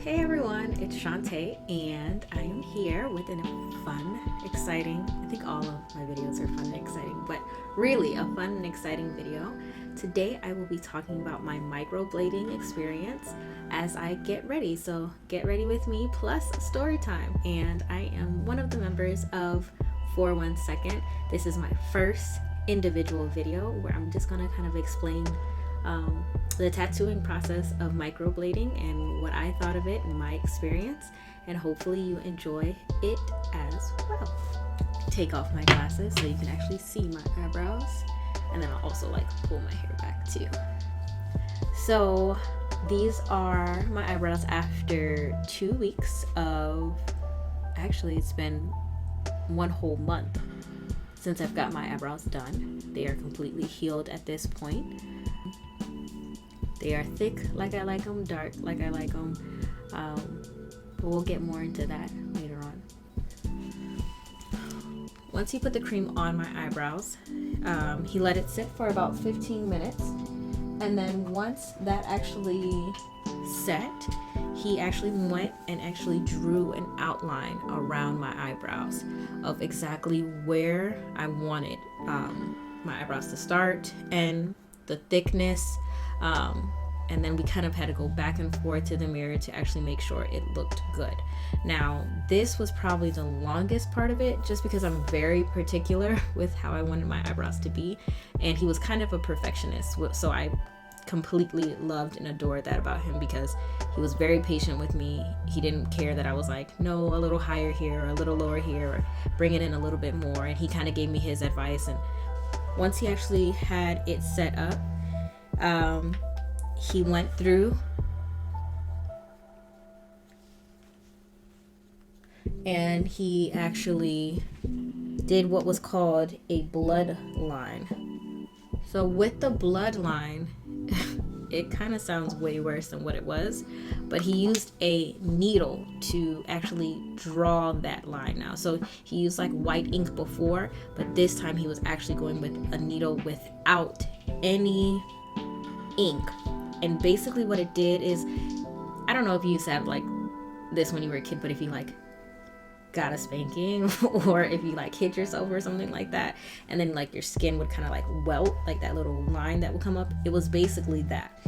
Hey everyone, it's Shantae and I am here with a fun, exciting, I think all of my videos are fun and exciting, but really a fun and exciting video. Today I will be talking about my microblading experience as I get ready. So get ready with me plus story time. And I am one of the members of 41 Second. This is my first individual video where I'm just gonna kind of explain the tattooing process of microblading and what I thought of it and my experience, and hopefully you enjoy it as well. Take off my glasses so you can actually see my eyebrows, and then I'll also pull my hair back too. So these are my eyebrows after 2 weeks of, actually it's been 1 whole month since I've got my eyebrows done. They are completely healed at this point. They are thick like I like them, dark like I like them, but we'll get more into that later on. Once you put the cream on my eyebrows, he let it sit for about 15 minutes, and then once that actually set, he actually went and actually drew an outline around my eyebrows of exactly where I wanted my eyebrows to start and the thickness. And then we kind of had to go back and forth to the mirror to actually make sure it looked good. Now, this was probably the longest part of it, just because I'm very particular with how I wanted my eyebrows to be, and he was kind of a perfectionist, so I completely loved and adored that about him, because he was very patient with me. He didn't care that I was like, no, a little higher here or a little lower here, or bring it in a little bit more, and he kind of gave me his advice. And once he actually had it set up, he went through and he actually did what was called a bloodline. So with the bloodline, it kind of sounds way worse than what it was, but he used a needle to actually draw that line now. So he used white ink before, but this time he was actually going with a needle without any ink. And basically what it did is, I don't know if you used to have this when you were a kid, but if you got a spanking or if you hit yourself or something like that, and then your skin would kind of welt, that little line that would come up, it was basically that.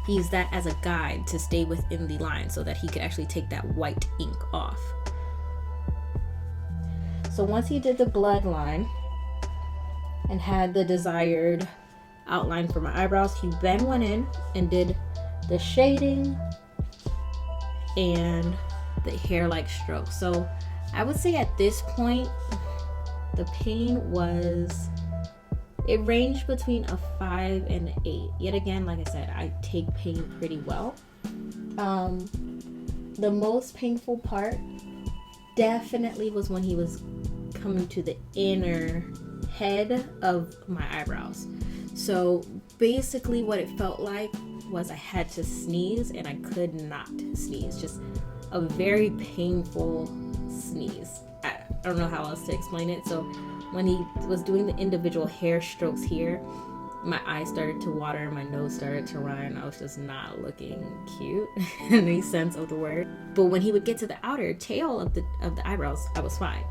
He used that as a guide to stay within the line so that he could actually take that white ink off. So once he did the bloodline and had the desired outline for my eyebrows, he then went in and did the shading and the hair-like strokes. So I would say at this point the pain it ranged between a 5 and an 8. Yet again, like I said, I take pain pretty well. The most painful part definitely was when he was coming to the inner head of my eyebrows. So basically what it felt like was I had to sneeze and I could not sneeze. Just a very painful sneeze. I don't know how else to explain it. So when he was doing the individual hair strokes here, my eyes started to water, my nose started to run. I was just not looking cute in any sense of the word. But when he would get to the outer tail of the eyebrows, I was fine.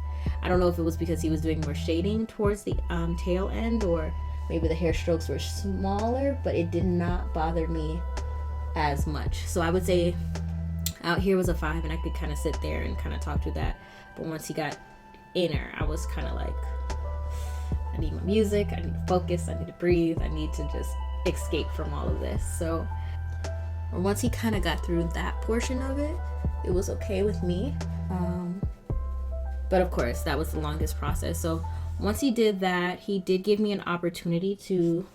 I don't know if it was because he was doing more shading towards the tail end, or maybe the hair strokes were smaller, but it did not bother me as much. So I would say out here was a 5, and I could kind of sit there and kind of talk through that. But once he got inner, I was kind of I need my music, I need to focus, I need to breathe, I need to just escape from all of this. So once he kind of got through that portion of it, it was okay with me. But of course, that was the longest process. So once he did that, he did give me an opportunity to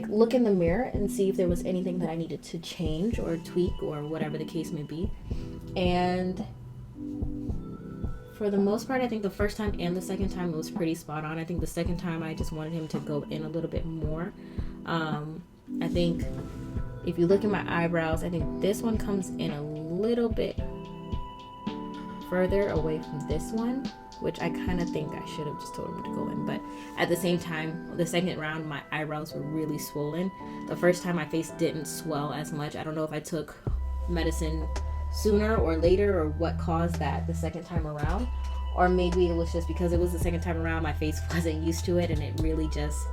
look in the mirror and see if there was anything that I needed to change or tweak or whatever the case may be. And for the most part, I think the first time and the second time it was pretty spot on. I think the second time I just wanted him to go in a little bit more. I think if you look at my eyebrows, I think this one comes in a little bit further away from this one, which I kind of think I should have just told him to go in. But at the same time, the second round, my eyebrows were really swollen. The first time my face didn't swell as much. I don't know if I took medicine sooner or later, or what caused that the second time around. Or maybe it was just because it was the second time around, my face wasn't used to it and it really just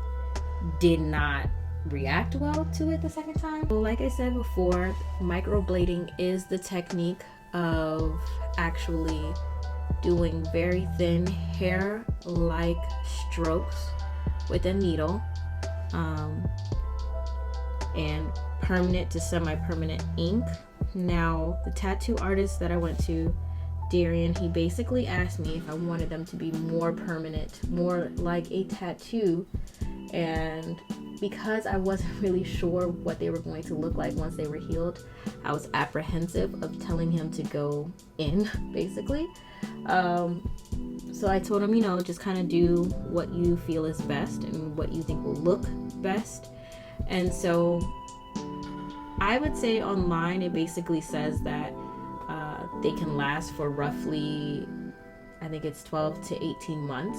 did not react well to it the second time. Well, like I said before, microblading is the technique of actually doing very thin hair-like strokes with a needle, and permanent to semi-permanent ink. Now, the tattoo artist that I went to, Darian, he basically asked me if I wanted them to be more permanent, more like a tattoo, and because I wasn't really sure what they were going to look like once they were healed, I was apprehensive of telling him to go in, basically. So I told him, just kind of do what you feel is best and what you think will look best. And so I would say online it basically says that they can last for roughly, I think it's 12 to 18 months.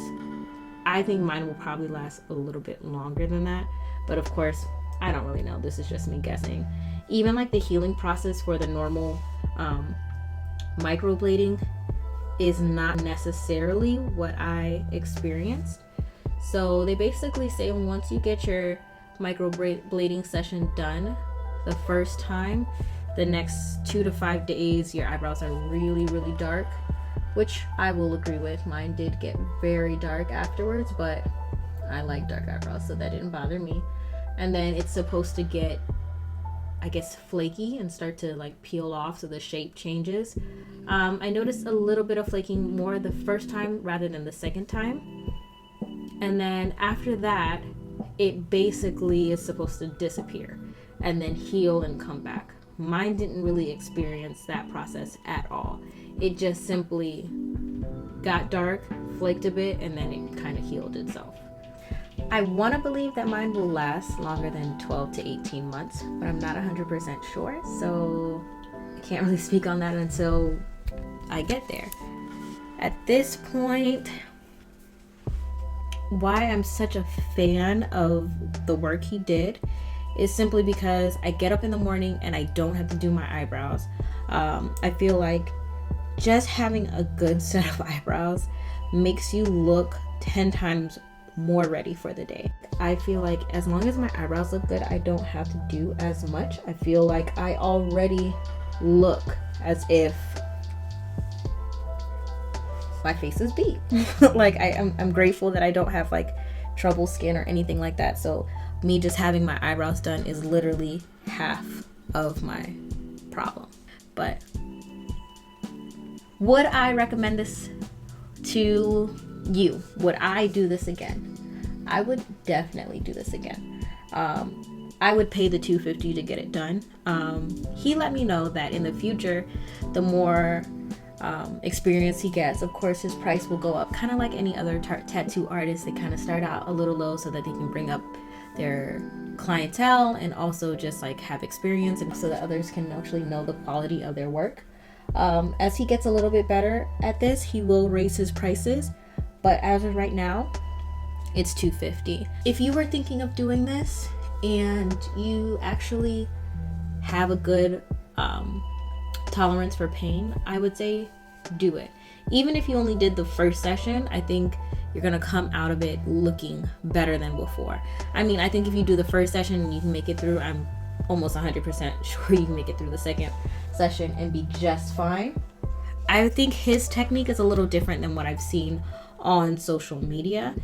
I think mine will probably last a little bit longer than that, but of course I don't really know. This is just me guessing. Even like the healing process for the normal microblading is not necessarily what I experienced. So they basically say once you get your microblading session done the first time, the next 2 to 5 days your eyebrows are really, really dark, which I will agree with. Mine did get very dark afterwards, but I like dark eyebrows, so that didn't bother me. And then it's supposed to get, I guess, flaky and start to like peel off, so the shape changes. I noticed a little bit of flaking more the first time rather than the second time. And then after that, it basically is supposed to disappear and then heal and come back. Mine didn't really experience that process at all. It just simply got dark, flaked a bit, and then it kind of healed itself. I want to believe that mine will last longer than 12 to 18 months, but I'm not 100% sure, so I can't really speak on that until I get there. At this point, why I'm such a fan of the work he did is simply because I get up in the morning and I don't have to do my eyebrows. I feel like just having a good set of eyebrows makes you look 10 times more ready for the day. I feel like as long as my eyebrows look good, I don't have to do as much. I feel like I already look as if my face is beat. Like I'm grateful that I don't have like trouble skin or anything like that. So me just having my eyebrows done is literally half of my problem. But would I recommend this to you? Would I do this again? I would definitely do this again. I would pay the $250 to get it done. He let me know that in the future, the more experience he gets, of course his price will go up, kind of like any other tattoo artist. They kind of start out a little low so that they can bring up their clientele and also just like have experience, and so that others can actually know the quality of their work. As he gets a little bit better at this, he will raise his prices, but as of right now, it's $250. If you were thinking of doing this and you actually have a good tolerance for pain, I would say do it. Even if you only did the first session, I think you're gonna come out of it looking better than before. I mean, I think if you do the first session and you can make it through, I'm almost 100% sure you can make it through the second session and be just fine. I think his technique is a little different than what I've seen on social media.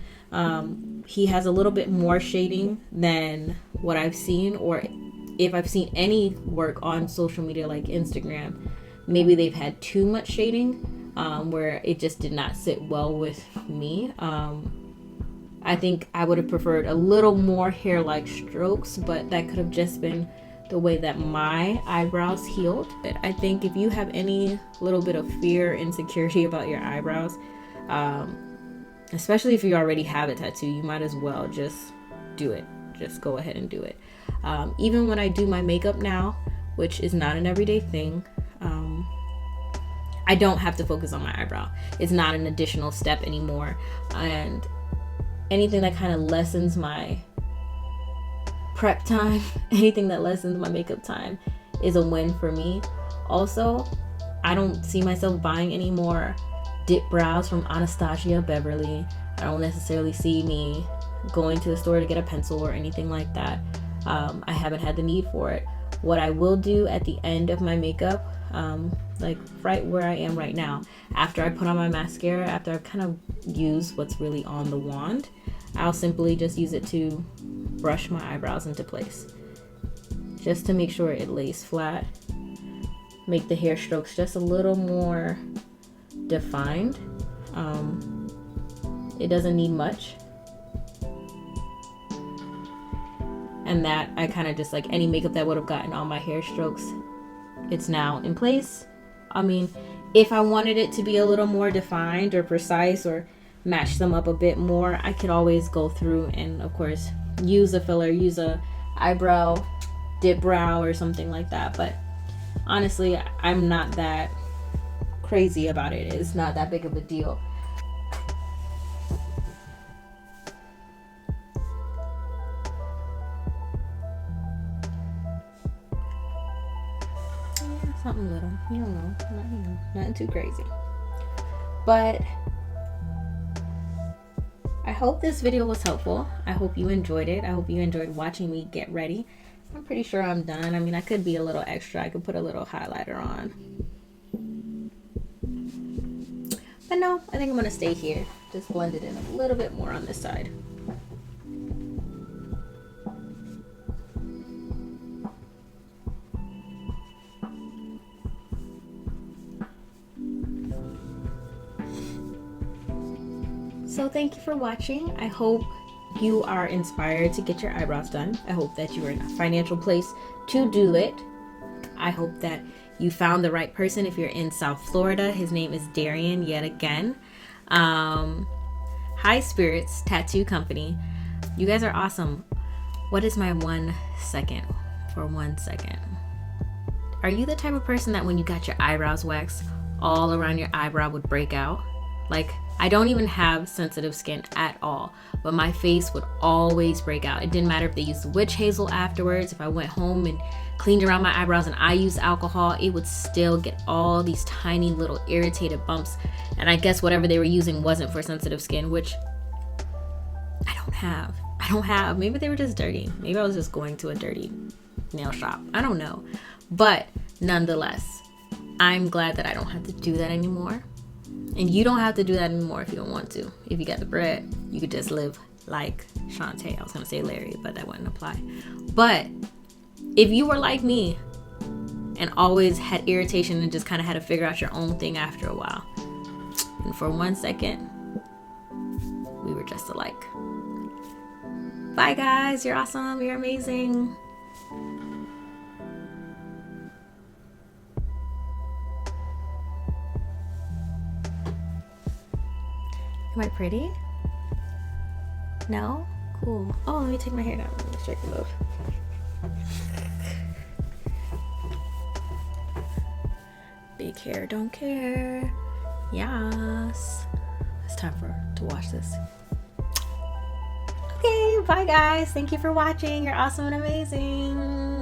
He has a little bit more shading than what I've seen, or if I've seen any work on social media like Instagram, maybe they've had too much shading, where it just did not sit well with me. I think I would have preferred a little more hair-like strokes, but that could have just been the way that my eyebrows healed. But I think if you have any little bit of fear, insecurity about your eyebrows, especially if you already have a tattoo, you might as well just do it. Just go ahead and do it. Even when I do my makeup now, which is not an everyday thing, I don't have to focus on my eyebrow. It's not an additional step anymore. And anything that kind of lessens my prep time, anything that lessens my makeup time is a win for me. Also, I don't see myself buying any more dip brows from Anastasia Beverly. I don't necessarily see me going to the store to get a pencil or anything like that. I haven't had the need for it. What I will do at the end of my makeup, like right where I am right now, after I put on my mascara, after I've kind of used what's really on the wand, I'll simply just use it to brush my eyebrows into place, just to make sure it lays flat, make the hair strokes just a little more defined. It doesn't need much. And that I kind of just, like any makeup that would have gotten all my hair strokes, it's now in place. I mean, if I wanted it to be a little more defined or precise or match them up a bit more, I could always go through and of course use a filler, use a eyebrow dip brow or something like that. But honestly, I'm not that crazy about it. It's not that big of a deal. Something little, you don't know, nothing too crazy. But I hope this video was helpful. I hope you enjoyed it. I hope you enjoyed watching me get ready. I'm pretty sure I'm done. I mean, I could be a little extra. I could put a little highlighter on. But no, I think I'm gonna stay here. Just blend it in a little bit more on this side. So thank you for watching. I hope you are inspired to get your eyebrows done. I hope that you are in a financial place to do it. I hope that you found the right person if you're in South Florida. His name is Darian yet again. High Spirits Tattoo Company. You guys are awesome. What is my 1 second? For 1 second. Are you the type of person that when you got your eyebrows waxed, all around your eyebrow would break out? Like, I don't even have sensitive skin at all, but my face would always break out. It didn't matter if they used witch hazel afterwards. If I went home and cleaned around my eyebrows and I used alcohol, it would still get all these tiny little irritated bumps. And I guess whatever they were using wasn't for sensitive skin, which I don't have. Maybe they were just dirty. Maybe I was just going to a dirty nail shop. I don't know. But nonetheless, I'm glad that I don't have to do that anymore. And you don't have to do that anymore if you don't want to. If you got the bread, you could just live like Shantae. I was gonna say Larry, but that wouldn't apply. But if you were like me and always had irritation and just kind of had to figure out your own thing after a while, and for 1 second, we were just alike. Bye guys, you're awesome, you're amazing. Am I pretty? No? Cool. Oh, let me take my hair down. Let me straight the move. Big hair, don't care. Yes. It's time to wash this. Okay, bye guys. Thank you for watching. You're awesome and amazing.